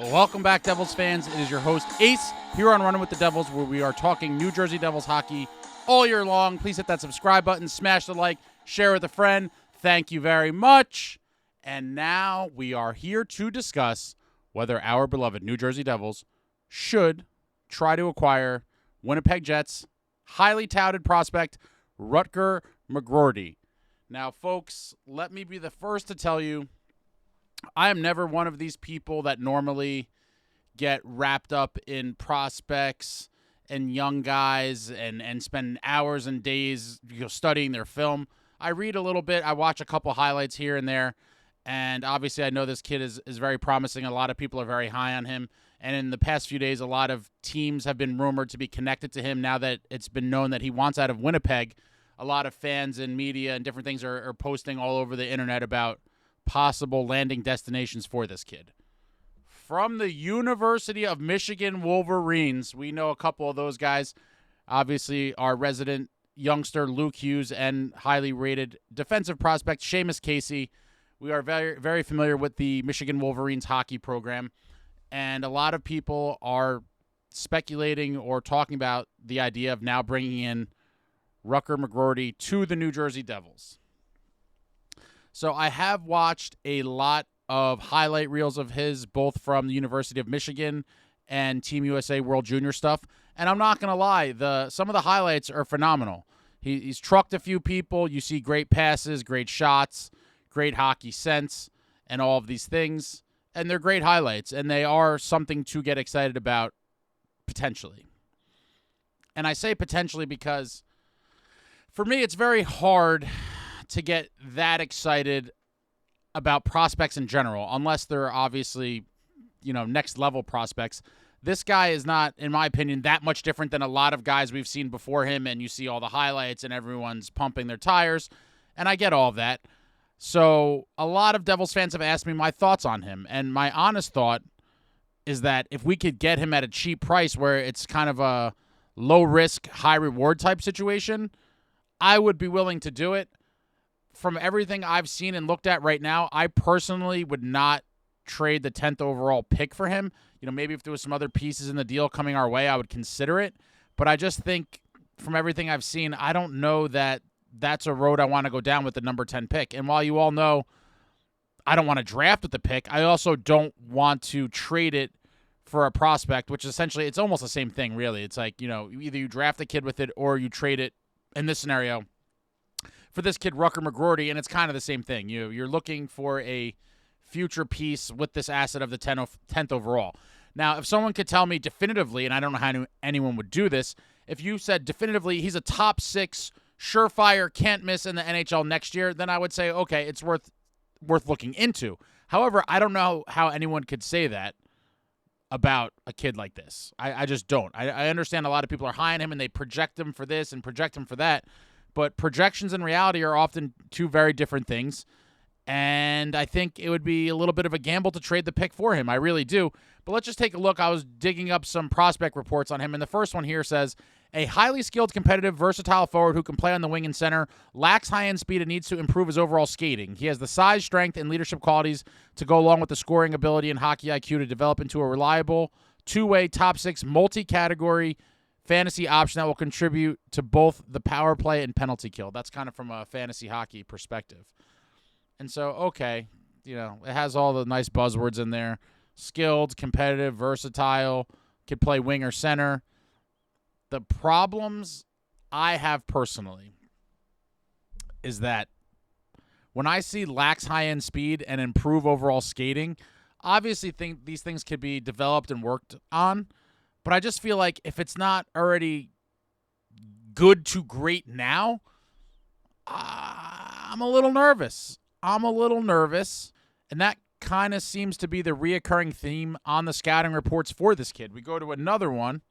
Welcome back, Devils fans. It is your host, Ace, here on Running with the Devils, where we are talking New Jersey Devils hockey all year long. Please hit that subscribe button, smash the like, share with a friend. Thank you very much. And now we are here to discuss whether our beloved New Jersey Devils should try to acquire Winnipeg Jets highly touted prospect Rutger McGroarty. Now, folks, let me be the first to tell you, I am never one of these people that normally get wrapped up in prospects and young guys and spend hours and days studying their film. I read a little bit. I watch a couple highlights here and there. And obviously I know this kid is very promising. A lot of people are very high on him. And in the past few days, a lot of teams have been rumored to be connected to him now that it's been known that he wants out of Winnipeg. A lot of fans and media and different things are posting all over the internet about possible landing destinations for this kid. From the University of Michigan Wolverines, we know a couple of those guys. Obviously, our resident youngster, Luke Hughes, and highly rated defensive prospect, Seamus Casey. We are very, very familiar with the Michigan Wolverines hockey program, and a lot of people are speculating or talking about the idea of now bringing in Rutger McGroarty to the New Jersey Devils. So I have watched a lot of highlight reels of his, both from the University of Michigan and Team USA World Junior stuff, and I'm not going to lie, some of the highlights are phenomenal. He's trucked a few people. You see great passes, great shots, great hockey sense, and all of these things, and they're great highlights, and they are something to get excited about potentially. And I say potentially because for me it's very hard to get that excited about prospects in general, unless they're obviously, next level prospects. This guy is not, in my opinion, that much different than a lot of guys we've seen before him, and you see all the highlights and everyone's pumping their tires, and I get all of that. So a lot of Devils fans have asked me my thoughts on him, and my honest thought is that if we could get him at a cheap price where it's kind of a low-risk, high-reward type situation, I would be willing to do it. From everything I've seen and looked at right now, I personally would not trade the 10th overall pick for him. Maybe if there was some other pieces in the deal coming our way, I would consider it. But I just think from everything I've seen, I don't know that that's a road I want to go down with the number 10 pick. And while you all know I don't want to draft with the pick, I also don't want to trade it for a prospect, which essentially it's almost the same thing, really. It's like, either you draft a kid with it or you trade it, in this scenario, for this kid, Rutger McGroarty, and it's kind of the same thing. You're looking for a future piece with this asset of the 10th overall. Now, if someone could tell me definitively, and I don't know how anyone would do this, if you said definitively he's a top 6 surefire, can't miss in the NHL next year, then I would say, okay, it's worth looking into. However, I don't know how anyone could say that about a kid like this. I just don't. I understand a lot of people are high on him and they project him for this and project him for that, but projections and reality are often two very different things, and I think it would be a little bit of a gamble to trade the pick for him. I really do. But let's just take a look. I was digging up some prospect reports on him, and the first one here says, a highly skilled, competitive, versatile forward who can play on the wing and center, lacks high-end speed and needs to improve his overall skating. He has the size, strength, and leadership qualities to go along with the scoring ability and hockey IQ to develop into a reliable, two-way, top 6, multi-category fantasy option that will contribute to both the power play and penalty kill. That's kind of from a fantasy hockey perspective. And so, okay, it has all the nice buzzwords in there. Skilled, competitive, versatile, can play wing or center. The problems I have personally is that when I see lacks high-end speed and improve overall skating, obviously think these things could be developed and worked on, but I just feel like if it's not already good to great now, I'm a little nervous. And that kind of seems to be the reoccurring theme on the scouting reports for this kid. We go to another one.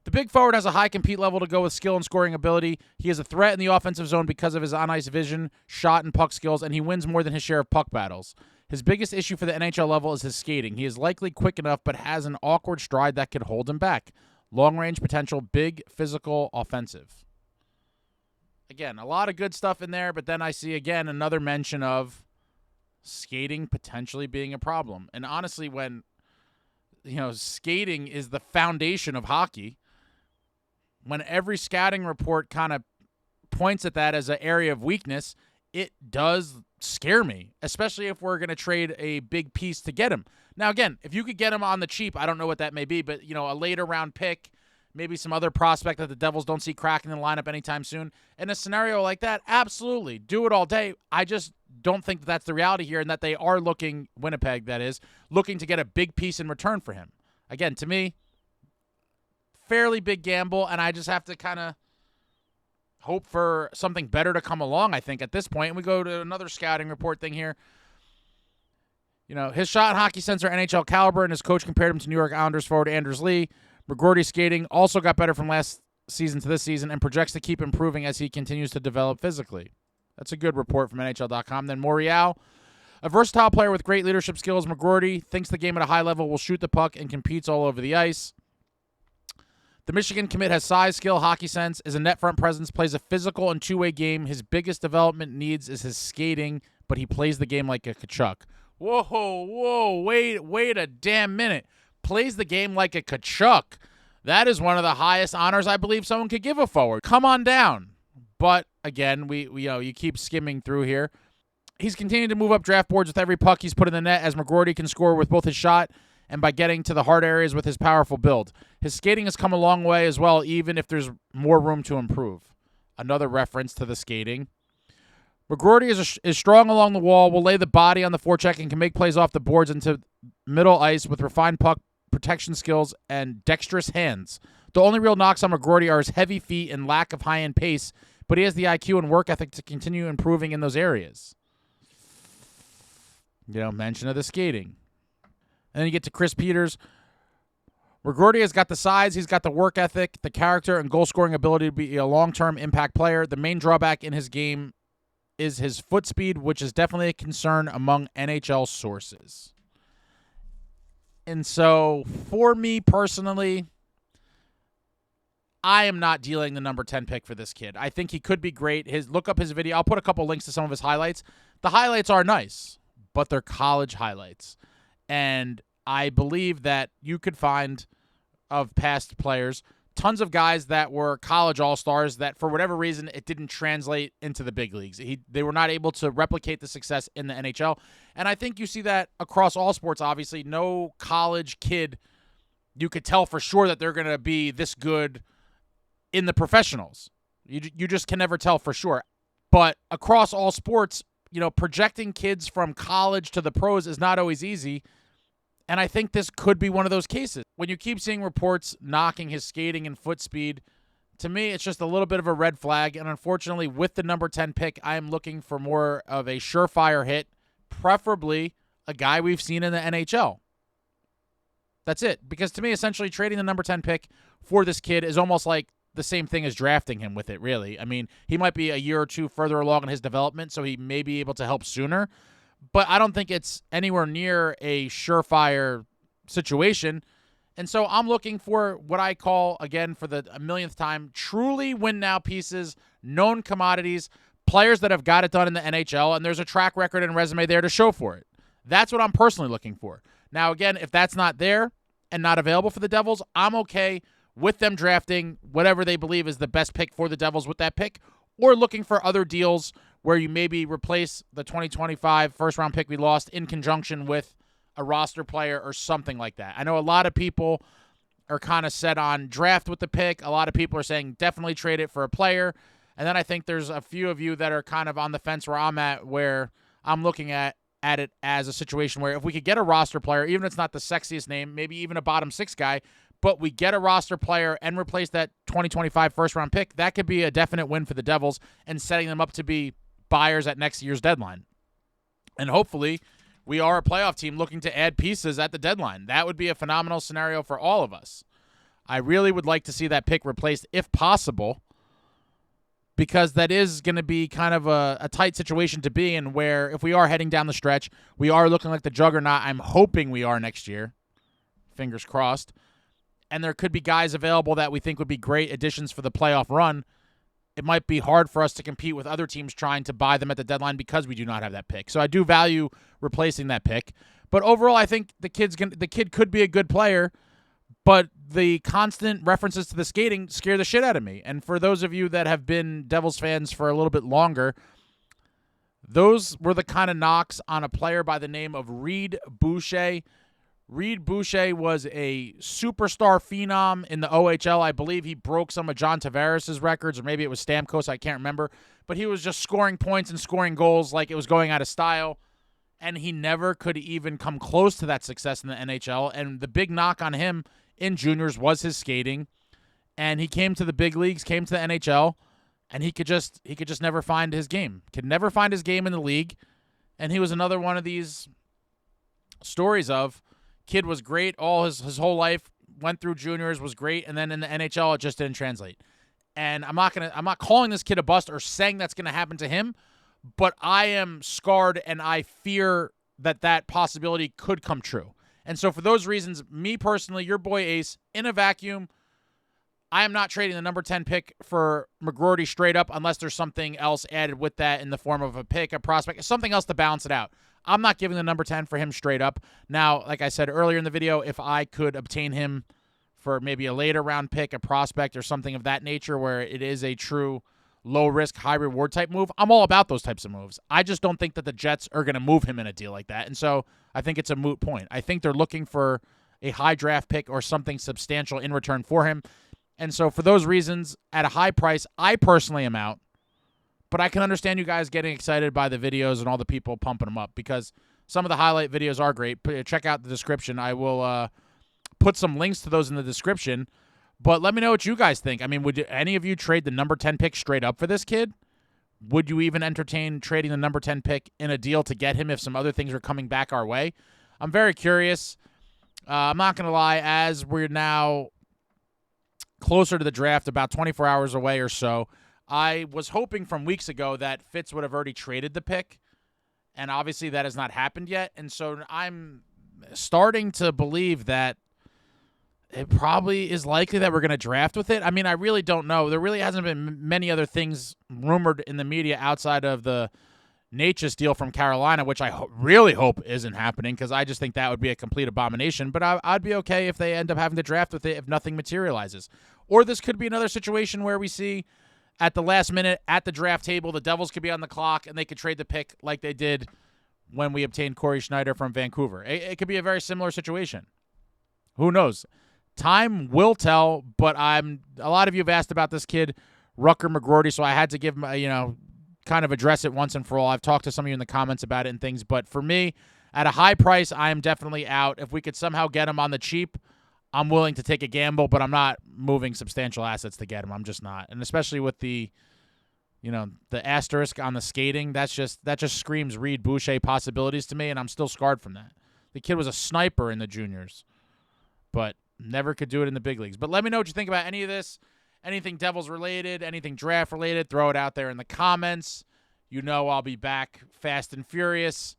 The big forward has a high compete level to go with skill and scoring ability. He is a threat in the offensive zone because of his on-ice vision, shot, and puck skills, and he wins more than his share of puck battles. His biggest issue for the NHL level is his skating. He is likely quick enough, but has an awkward stride that could hold him back. Long-range potential, big, physical, offensive. Again, a lot of good stuff in there, but then I see, again, another mention of skating potentially being a problem. And honestly, when skating is the foundation of hockey. When every scouting report kind of points at that as an area of weakness, it does scare me, especially if we're going to trade a big piece to get him. Now, again, if you could get him on the cheap, I don't know what that may be, but, a later round pick, maybe some other prospect that the Devils don't see cracking the lineup anytime soon. In a scenario like that, absolutely, do it all day. I just don't think that's the reality here, and that they are looking, Winnipeg that is, looking to get a big piece in return for him. Again, to me, fairly big gamble, and I just have to kind of hope for something better to come along, I think, at this point. And we go to another scouting report thing here. His shot and hockey sense are NHL caliber, and his coach compared him to New York Islanders forward Anders Lee. McGroarty skating also got better from last season to this season and projects to keep improving as he continues to develop physically. That's a good report from NHL.com. Then Morial, a versatile player with great leadership skills. McGroarty thinks the game at a high level, will shoot the puck, and competes all over the ice. The Michigan commit has size, skill, hockey sense, is a net front presence, plays a physical and two-way game. His biggest development needs is his skating, but he plays the game like a Kachuk. Whoa, wait a damn minute. Plays the game like a Kachuk. That is one of the highest honors I believe someone could give a forward. Come on down. But, again, we you keep skimming through here. He's continued to move up draft boards with every puck he's put in the net, as McGroarty can score with both his shot and by getting to the hard areas with his powerful build. His skating has come a long way as well, even if there's more room to improve. Another reference to the skating. McGroarty is strong along the wall, will lay the body on the forecheck, and can make plays off the boards into middle ice with refined puck protection skills and dexterous hands. The only real knocks on McGroarty are his heavy feet and lack of high-end pace, but he has the IQ and work ethic to continue improving in those areas. Mention of the skating. And then you get to Chris Peters. McGroarty has got the size, he's got the work ethic, the character, and goal-scoring ability to be a long-term impact player. The main drawback in his game is his foot speed, which is definitely a concern among NHL sources. And so, for me personally, I am not dealing the number 10 pick for this kid. I think he could be great. Look up his video. I'll put a couple links to some of his highlights. The highlights are nice, but they're college highlights. And I believe that you could find, of past players, tons of guys that were college all-stars that, for whatever reason, it didn't translate into the big leagues. They were not able to replicate the success in the NHL. And I think you see that across all sports, obviously. No college kid, you could tell for sure that they're going to be this good in the professionals. You just can never tell for sure. But across all sports, projecting kids from college to the pros is not always easy. And I think this could be one of those cases. When you keep seeing reports knocking his skating and foot speed, to me, it's just a little bit of a red flag. And unfortunately, with the number 10 pick, I am looking for more of a surefire hit, preferably a guy we've seen in the NHL. That's it. Because to me, essentially, trading the number 10 pick for this kid is almost like the same thing as drafting him with it, really. I mean, he might be a year or two further along in his development, so he may be able to help sooner. But I don't think it's anywhere near a surefire situation. And so I'm looking for what I call, again, for the millionth time, truly win-now pieces, known commodities, players that have got it done in the NHL, and there's a track record and resume there to show for it. That's what I'm personally looking for. Now, again, if that's not there and not available for the Devils, I'm okay with them drafting whatever they believe is the best pick for the Devils with that pick, or looking for other deals where you maybe replace the 2025 first-round pick we lost in conjunction with a roster player or something like that. I know a lot of people are kind of set on draft with the pick. A lot of people are saying definitely trade it for a player. And then I think there's a few of you that are kind of on the fence where I'm at, where I'm looking at it as a situation where if we could get a roster player, even if it's not the sexiest name, maybe even a bottom six guy, but we get a roster player and replace that 2025 first-round pick, that could be a definite win for the Devils and setting them up to be buyers at next year's deadline. And hopefully we are a playoff team looking to add pieces at the deadline. That would be a phenomenal scenario for all of us. I really would like to see that pick replaced if possible, because that is going to be kind of a tight situation to be in, where if we are heading down the stretch, we are looking like the juggernaut I'm hoping we are next year. Fingers crossed. And there could be guys available that we think would be great additions for the playoff run. It might be hard for us to compete with other teams trying to buy them at the deadline because we do not have that pick. So I do value replacing that pick. But overall, I think the kid could be a good player, but the constant references to the skating scare the shit out of me. And for those of you that have been Devils fans for a little bit longer, those were the kind of knocks on a player by the name of Reed Boucher. Reed Boucher was a superstar phenom in the OHL. I believe he broke some of John Tavares' records, or maybe it was Stamkos. I can't remember. But he was just scoring points and scoring goals like it was going out of style. And he never could even come close to that success in the NHL. And the big knock on him in juniors was his skating. And he came to the big leagues, came to the NHL, and he could just never find his game. Could never find his game in the league. And he was another one of these stories of kid was great all his whole life, went through juniors, was great, and then in the NHL it just didn't translate. And I'm not calling this kid a bust or saying that's going to happen to him, but I am scarred and I fear that possibility could come true. And so for those reasons, me personally, your boy Ace, in a vacuum, I am not trading the number 10 pick for McGroarty straight up unless there's something else added with that in the form of a pick, a prospect, something else to balance it out. I'm not giving the number 10 for him straight up. Now, like I said earlier in the video, if I could obtain him for maybe a later round pick, a prospect, or something of that nature where it is a true low-risk, high-reward type move, I'm all about those types of moves. I just don't think that the Jets are going to move him in a deal like that, and so I think it's a moot point. I think they're looking for a high draft pick or something substantial in return for him, and so for those reasons, at a high price, I personally am out. But I can understand you guys getting excited by the videos and all the people pumping them up because some of the highlight videos are great. Check out the description. I will put some links to those in the description. But let me know what you guys think. I mean, would any of you trade the number 10 pick straight up for this kid? Would you even entertain trading the number 10 pick in a deal to get him if some other things are coming back our way? I'm very curious. I'm not going to lie. As we're now closer to the draft, about 24 hours away or so, I was hoping from weeks ago that Fitz would have already traded the pick, and obviously that has not happened yet. And so I'm starting to believe that it probably is likely that we're going to draft with it. I mean, I really don't know. There really hasn't been many other things rumored in the media outside of the Natchez deal from Carolina, which I really hope isn't happening because I just think that would be a complete abomination. But I'd be okay if they end up having to draft with it if nothing materializes. Or this could be another situation where we see at the last minute, at the draft table, the Devils could be on the clock, and they could trade the pick like they did when we obtained Corey Schneider from Vancouver. It could be a very similar situation. Who knows? Time will tell, but a lot of you have asked about this kid, Rutger McGroarty, so I had to give him, kind of address it once and for all. I've talked to some of you in the comments about it and things, but for me, at a high price, I am definitely out. If we could somehow get him on the cheap, I'm willing to take a gamble, but I'm not moving substantial assets to get him. I'm just not. And especially with the asterisk on the skating, that just screams Reed Boucher possibilities to me, and I'm still scarred from that. The kid was a sniper in the juniors, but never could do it in the big leagues. But let me know what you think about any of this. Anything Devils related, anything draft related, throw it out there in the comments. I'll be back fast and furious.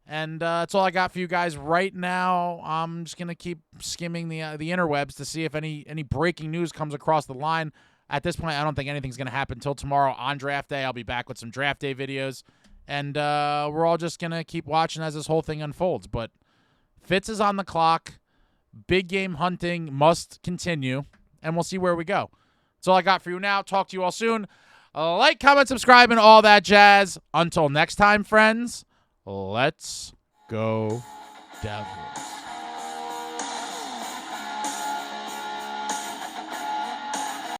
And that's all I got for you guys right now. I'm just going to keep skimming the interwebs to see if any breaking news comes across the line. At this point, I don't think anything's going to happen until tomorrow on draft day. I'll be back with some draft day videos. And we're all just going to keep watching as this whole thing unfolds. But Fitz is on the clock. Big game hunting must continue. And we'll see where we go. That's all I got for you now. Talk to you all soon. Like, comment, subscribe, and all that jazz. Until next time, friends. Let's go Devils.